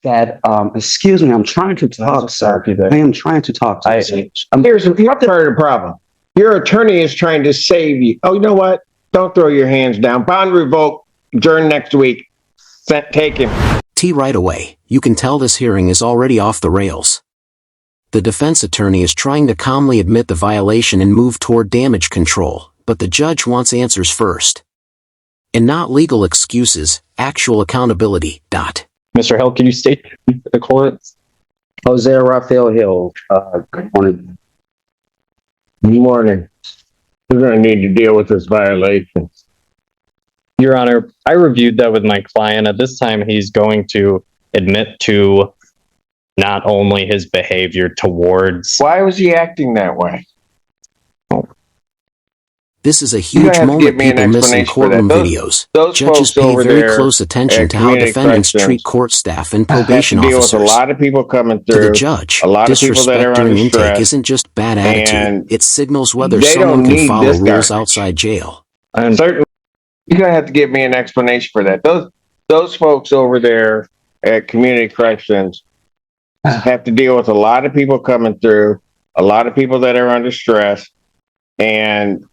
that, excuse me, I'm trying to talk, sir. I am trying to talk to you. Here's part of the problem. Your attorney is trying to save you. Oh, you know what? Don't throw your hands down. Bond revoked. Adjourn next week. Take him. Right away, you can tell this hearing is already off the rails. The defense attorney is trying to calmly admit the violation and move toward damage control, but the judge wants answers first. And not legal excuses, actual accountability. Mr. Hill, can you state the court? Jose Rafael Hill, good morning. Good morning. We're going to need to deal with this violation. Your Honor, I reviewed that with my client. At this time, he's going to admit to not only his behavior towards... Why was he acting that way? This is a huge moment people miss in courtroom videos. Judges pay very close attention to how defendants treat court staff and probation officers. A lot of people coming through. To the judge, disrespect during intake isn't just bad attitude. It signals whether someone can follow rules outside jail. And certainly, you're going to have to give me an explanation for that. Those folks over there at Community Corrections have to deal with a lot of people coming through, a lot of people that are under stress, and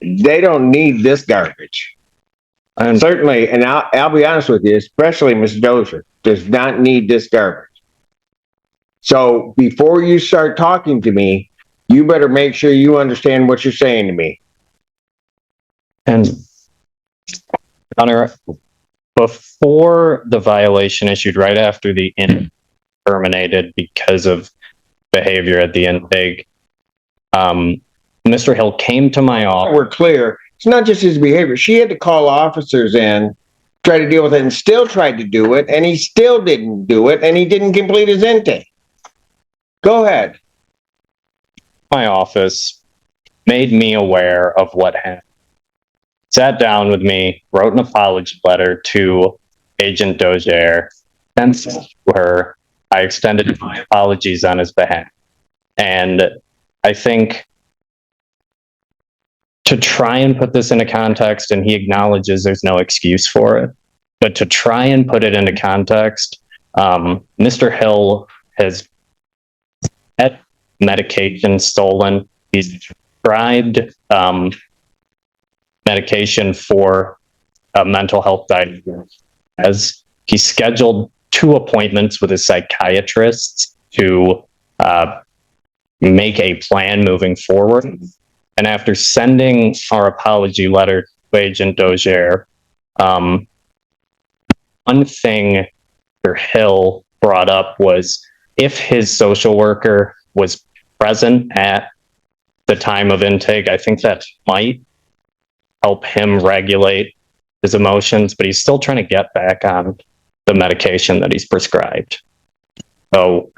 they don't need this garbage. And certainly, and I'll be honest with you, especially Ms. Dozier, does not need this garbage. So before you start talking to me, you better make sure you understand what you're saying to me. And, Honor, before the violation issued, right after the intake terminated because of behavior at the intake, Mr. Hill came to my office. We're clear. It's not just his behavior. She had to call officers in, try to deal with it, and still tried to do it, and he still didn't do it, and he didn't complete his intake. Go ahead. My office made me aware of what happened. Sat down with me, wrote an apology letter to Agent Dozier, sent it to her. I extended my apologies on his behalf. And I think to try and put this into context, and he acknowledges there's no excuse for it, but to try and put it into context, Mr. Hill has had medication stolen. He's prescribed medication for a mental health diagnosis. As he scheduled 2 appointments with his psychiatrists to make a plan moving forward. And after sending our apology letter to Agent Dozier, one thing Mr. Hill brought up was if his social worker was present at the time of intake, I think that might help him regulate his emotions, but he's still trying to get back on the medication that he's prescribed. So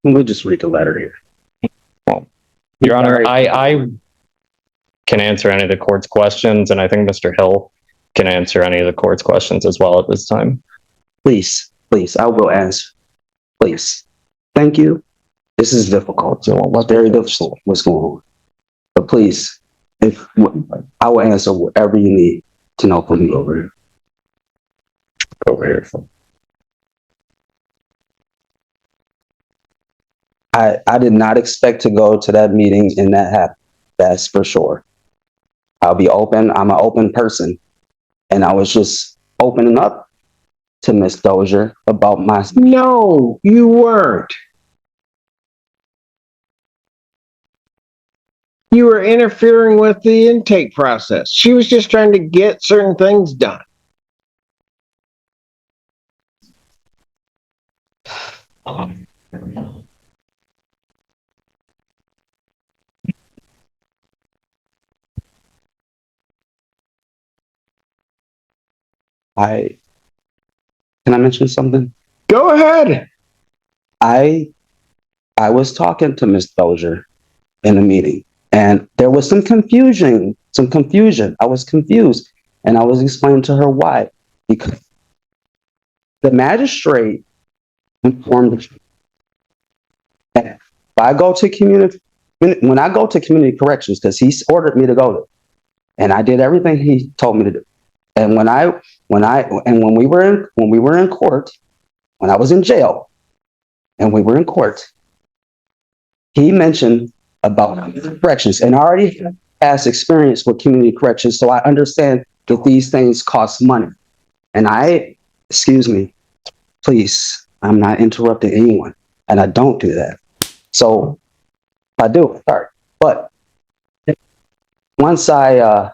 we'll just read the letter here. Well, Your Honor, I can answer any of the court's questions, and I think Mr. Hill can answer any of the court's questions as well at this time. Please, I will answer. Please. Thank you. This is difficult. What's very difficult? What's going on? But please, I will answer whatever you need to know from me over here. Over here. I did not expect to go to that meeting and that happened. That's for sure. I'll be open. I'm an open person. And I was just opening up to Miss Dozier about my... No, you weren't. You were interfering with the intake process. She was just trying to get certain things done. Can I mention something? Go ahead. I was talking to Miss Dozier in a meeting, and there was some confusion. I was confused, and I was explaining to her why. Because the magistrate informed me that if I go to community, when I go to community corrections, because he ordered me to go there, and I did everything he told me to do. And when we were in court, when I was in jail and we were in court, he mentioned about corrections, and I already have past experience with community corrections, so I understand that these things cost money. And excuse me, please, I'm not interrupting anyone, and I don't do that. So I do, sorry. But once I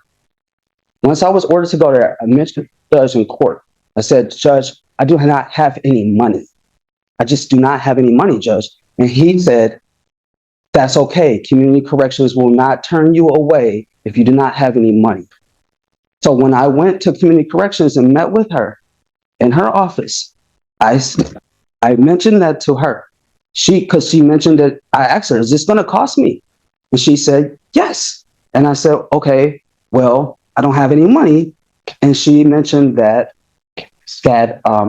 was ordered to go there, I mentioned the judge in court. I said, Judge, I do not have any money. I just do not have any money, Judge. And he said, that's okay. Community corrections will not turn you away if you do not have any money. So when I went to community corrections and met with her in her office, I mentioned that to her. Because she mentioned that, I asked her, is this going to cost me? And she said, yes. And I said, okay, well, I don't have any money. And she mentioned that,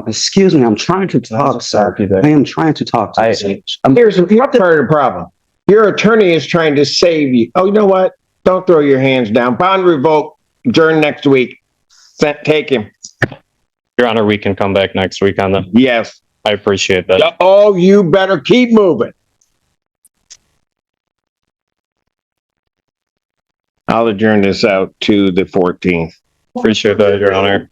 excuse me, I'm trying to talk, sir. I am trying to talk. Here's part of the problem. Your attorney is trying to save you. Oh, you know what? Don't throw your hands down. Bond revoke, adjourn next week. Take him. Your Honor, we can come back next week on that. Yes. I appreciate that. Oh, you better keep moving. I'll adjourn this out to the 14th. Appreciate that, Your Honor.